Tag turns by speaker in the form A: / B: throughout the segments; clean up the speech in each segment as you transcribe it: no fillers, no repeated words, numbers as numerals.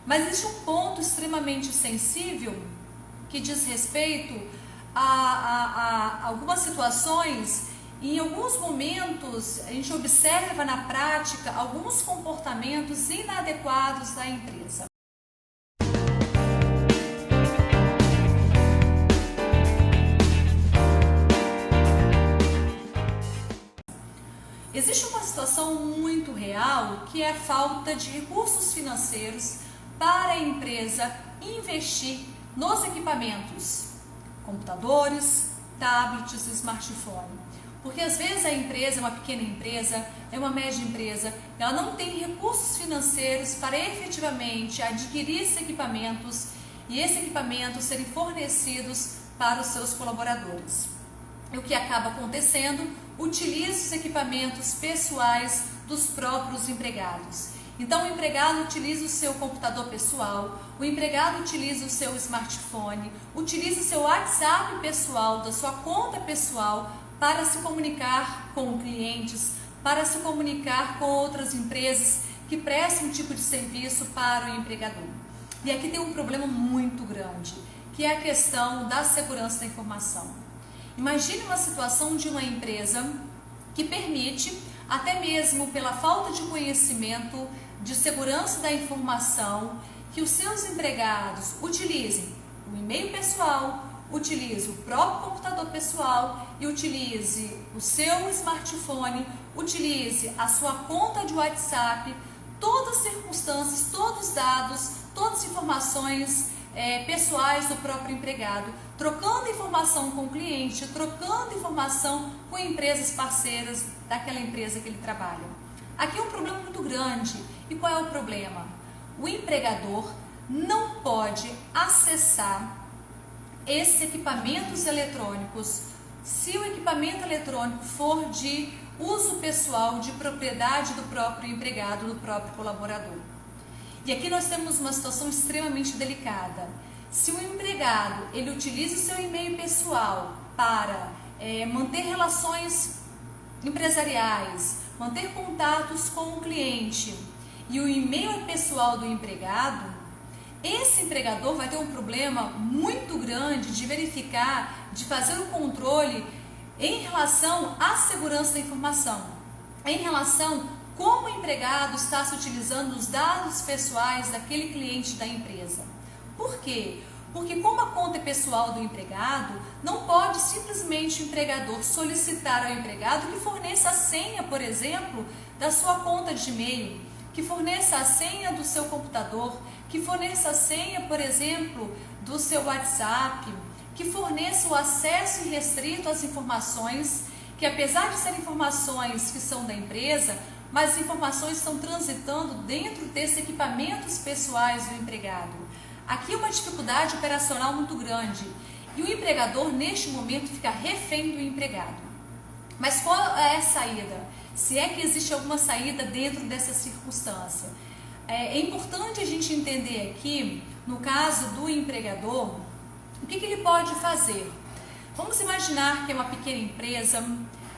A: Mas existe um ponto extremamente sensível que diz respeito a algumas situações. Em alguns momentos, a gente observa na prática alguns comportamentos inadequados da empresa. Existe uma situação muito real que é a falta de recursos financeiros para a empresa investir nos equipamentos, computadores, tablets e smartphone. Porque às vezes a empresa é uma pequena empresa, é uma média empresa, ela não tem recursos financeiros para efetivamente adquirir esses equipamentos e esses equipamentos serem fornecidos para os seus colaboradores. E o que acaba acontecendo? Utiliza os equipamentos pessoais dos próprios empregados. Então o empregado utiliza o seu computador pessoal, o empregado utiliza o seu smartphone, utiliza o seu WhatsApp pessoal, da sua conta pessoal, para se comunicar com clientes, para se comunicar com outras empresas que prestam um tipo de serviço para o empregador. E aqui tem um problema muito grande, que é a questão da segurança da informação. Imagine uma situação de uma empresa que permite, até mesmo pela falta de conhecimento de segurança da informação, que os seus empregados utilizem o e-mail pessoal, utilize o próprio computador pessoal e utilize o seu smartphone, utilize a sua conta de WhatsApp, todas as circunstâncias, todos os dados, todas as informações pessoais do próprio empregado, trocando informação com o cliente, trocando informação com empresas parceiras daquela empresa que ele trabalha. Aqui é um problema muito grande. E qual é o problema? O empregador não pode acessar esses equipamentos eletrônicos se o equipamento eletrônico for de uso pessoal, de propriedade do próprio empregado, do próprio colaborador. E aqui nós temos uma situação extremamente delicada. Se o empregado ele utiliza o seu e-mail pessoal para manter relações empresariais, manter contatos com o cliente, e o e-mail pessoal do empregado, esse empregador vai ter um problema muito grande de verificar, de fazer o controle em relação à segurança da informação, em relação como o empregado está se utilizando os dados pessoais daquele cliente da empresa. Por quê? Porque como a conta é pessoal do empregado, não pode simplesmente o empregador solicitar ao empregado que forneça a senha, por exemplo, da sua conta de e-mail, que forneça a senha do seu computador, que forneça a senha, por exemplo, do seu WhatsApp, que forneça o acesso irrestrito às informações, que apesar de serem informações que são da empresa, mas as informações estão transitando dentro desses equipamentos pessoais do empregado. Aqui é uma dificuldade operacional muito grande e o empregador neste momento fica refém do empregado. Mas qual é a saída? Se é que existe alguma saída dentro dessa circunstância. É importante a gente entender aqui, no caso do empregador, o que ele pode fazer. Vamos imaginar que é uma pequena empresa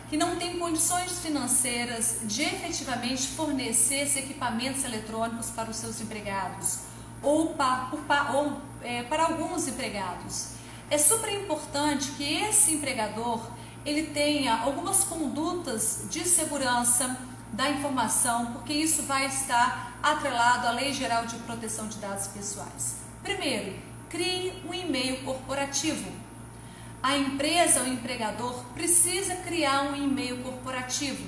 A: que não tem condições financeiras de efetivamente fornecer esses equipamentos eletrônicos para os seus empregados ou para alguns empregados. É super importante que esse empregador ele tenha algumas condutas de segurança da informação, porque isso vai estar atrelado à Lei Geral de Proteção de Dados Pessoais. Primeiro, crie um e-mail corporativo. A empresa, o empregador, precisa criar um e-mail corporativo.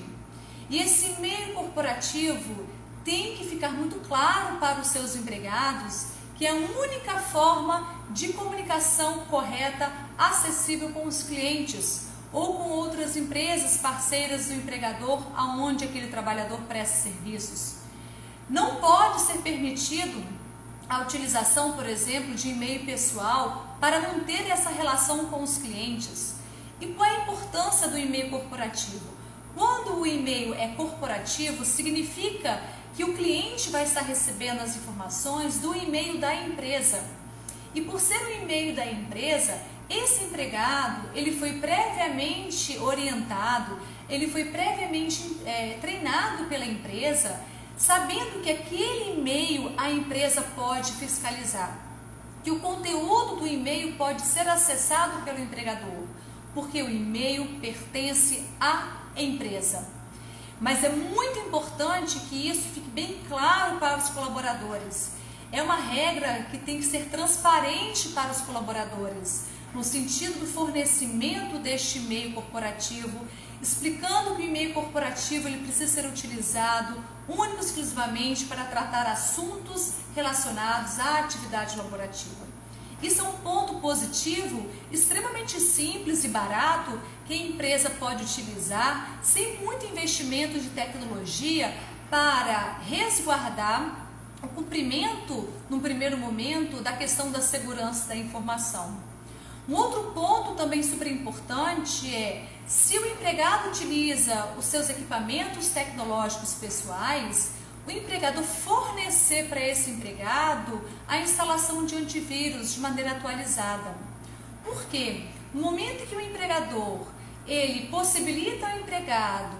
A: E esse e-mail corporativo tem que ficar muito claro para os seus empregados que é a única forma de comunicação correta, acessível com os clientes ou com outras empresas parceiras do empregador, aonde aquele trabalhador presta serviços. Não pode ser permitido a utilização, por exemplo, de e-mail pessoal para manter essa relação com os clientes. E qual é a importância do e-mail corporativo? Quando o e-mail é corporativo, significa que o cliente vai estar recebendo as informações do e-mail da empresa. E por ser o e-mail da empresa, esse empregado ele foi previamente orientado, ele foi previamente treinado pela empresa sabendo que aquele e-mail a empresa pode fiscalizar, que o conteúdo do e-mail pode ser acessado pelo empregador, porque o e-mail pertence à empresa. Mas é muito importante que isso fique bem claro para os colaboradores. É uma regra que tem que ser transparente para os colaboradores, no sentido do fornecimento deste e-mail corporativo, explicando que o e-mail corporativo ele precisa ser utilizado único e exclusivamente para tratar assuntos relacionados à atividade laborativa. Isso é um ponto positivo, extremamente simples e barato, que a empresa pode utilizar sem muito investimento de tecnologia para resguardar o cumprimento, num primeiro momento, da questão da segurança da informação. Um outro ponto também super importante é, se o empregado utiliza os seus equipamentos tecnológicos pessoais, o empregador fornecer para esse empregado a instalação de antivírus de maneira atualizada. Por quê? No momento em que o empregador ele possibilita ao empregado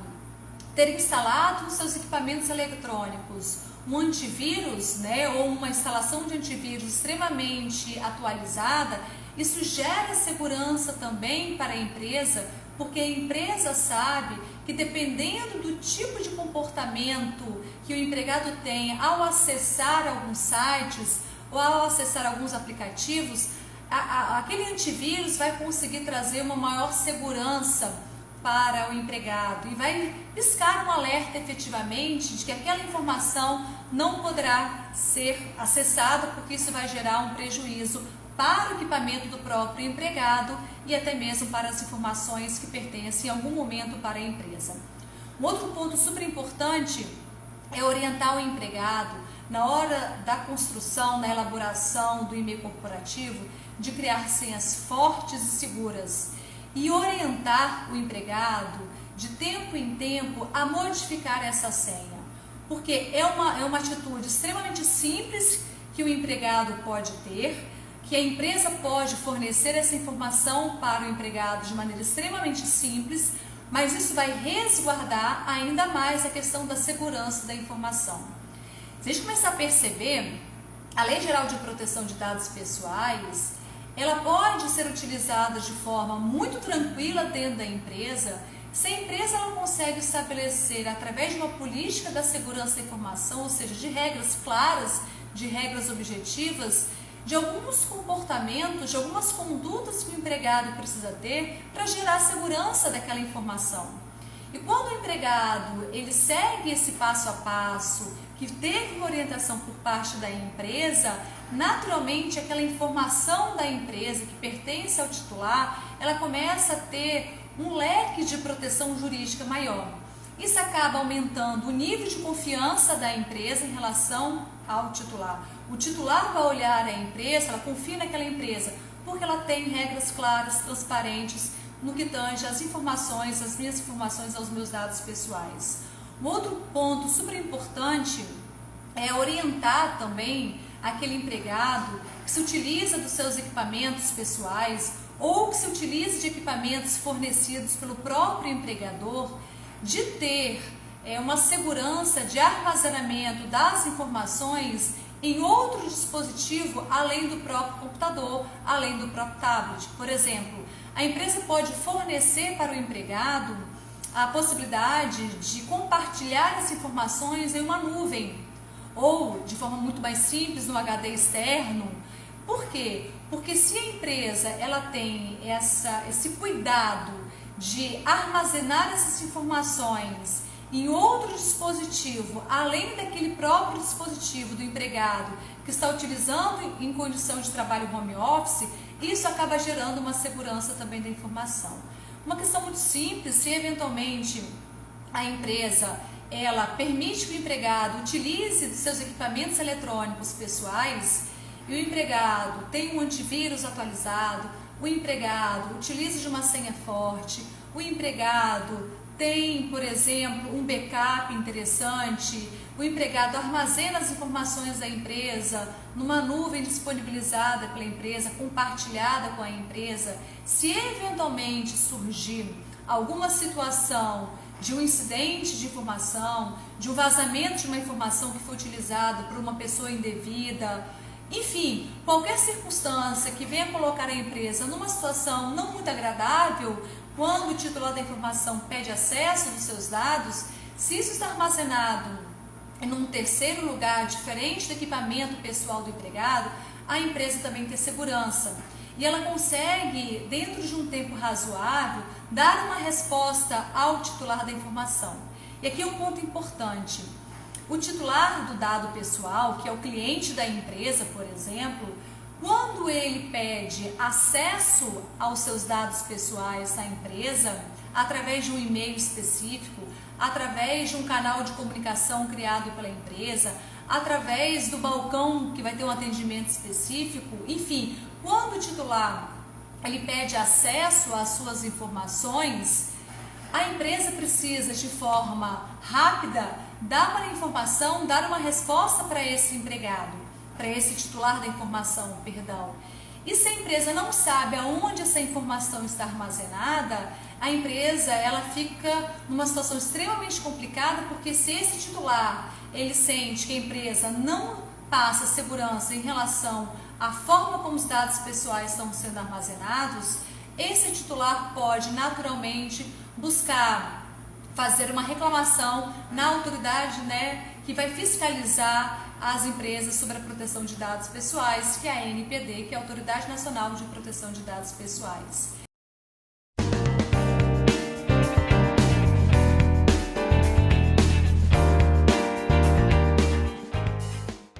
A: ter instalado nos seus equipamentos eletrônicos um antivírus, ou uma instalação de antivírus extremamente atualizada, isso gera segurança também para a empresa, porque a empresa sabe que dependendo do tipo de comportamento que o empregado tem ao acessar alguns sites ou ao acessar alguns aplicativos, aquele antivírus vai conseguir trazer uma maior segurança para o empregado e vai piscar um alerta efetivamente de que aquela informação não poderá ser acessada, porque isso vai gerar um prejuízo para o equipamento do próprio empregado e até mesmo para as informações que pertencem em algum momento para a empresa. Um outro ponto super importante é orientar o empregado na hora da construção, na elaboração do e-mail corporativo, de criar senhas fortes e seguras e orientar o empregado de tempo em tempo a modificar essa senha, porque é uma atitude extremamente simples que o empregado pode ter, que a empresa pode fornecer essa informação para o empregado de maneira extremamente simples, mas isso vai resguardar ainda mais a questão da segurança da informação. Se a gente começar a perceber, a Lei Geral de Proteção de Dados Pessoais, ela pode ser utilizada de forma muito tranquila dentro da empresa, se a empresa ela consegue estabelecer, através de uma política da segurança da informação, ou seja, de regras claras, de regras objetivas, de alguns comportamentos, de algumas condutas que o empregado precisa ter para gerar segurança daquela informação. E quando o empregado ele segue esse passo a passo, que teve uma orientação por parte da empresa, naturalmente aquela informação da empresa que pertence ao titular, ela começa a ter um leque de proteção jurídica maior. Isso acaba aumentando o nível de confiança da empresa em relação ao titular. O titular vai olhar a empresa, ela confia naquela empresa, porque ela tem regras claras, transparentes, no que tange as informações, as minhas informações aos meus dados pessoais. Um outro ponto super importante é orientar também aquele empregado que se utiliza dos seus equipamentos pessoais ou que se utiliza de equipamentos fornecidos pelo próprio empregador, de ter uma segurança de armazenamento das informações em outro dispositivo além do próprio computador, além do próprio tablet. Por exemplo, a empresa pode fornecer para o empregado a possibilidade de compartilhar as informações em uma nuvem ou de forma muito mais simples no HD externo. Por quê? Porque se a empresa ela tem esse cuidado de armazenar essas informações em outro dispositivo, além daquele próprio dispositivo do empregado que está utilizando em condição de trabalho home office, isso acaba gerando uma segurança também da informação. Uma questão muito simples, se eventualmente a empresa ela permite que o empregado utilize dos seus equipamentos eletrônicos pessoais e o empregado tem um antivírus atualizado, o empregado utiliza de uma senha forte, o empregado tem, por exemplo, um backup interessante, o empregado armazena as informações da empresa numa nuvem disponibilizada pela empresa, compartilhada com a empresa. Se eventualmente surgir alguma situação de um incidente de informação, de um vazamento de uma informação que foi utilizada por uma pessoa indevida, enfim, qualquer circunstância que venha colocar a empresa numa situação não muito agradável, quando o titular da informação pede acesso dos seus dados, se isso está armazenado em um terceiro lugar, diferente do equipamento pessoal do empregado, a empresa também tem segurança. E ela consegue, dentro de um tempo razoável, dar uma resposta ao titular da informação. E aqui é um ponto importante. O titular do dado pessoal, que é o cliente da empresa, por exemplo, quando ele pede acesso aos seus dados pessoais da empresa, através de um e-mail específico, através de um canal de comunicação criado pela empresa, através do balcão que vai ter um atendimento específico, enfim, quando o titular ele pede acesso às suas informações, a empresa precisa de forma rápida dar uma informação, dar uma resposta para esse empregado, para esse titular da informação, perdão. E se a empresa não sabe aonde essa informação está armazenada, a empresa ela fica numa situação extremamente complicada, porque se esse titular ele sente que a empresa não passa segurança em relação à forma como os dados pessoais estão sendo armazenados, esse titular pode naturalmente buscar fazer uma reclamação na autoridade, que vai fiscalizar as empresas sobre a proteção de dados pessoais, que é a ANPD, que é a Autoridade Nacional de Proteção de Dados Pessoais.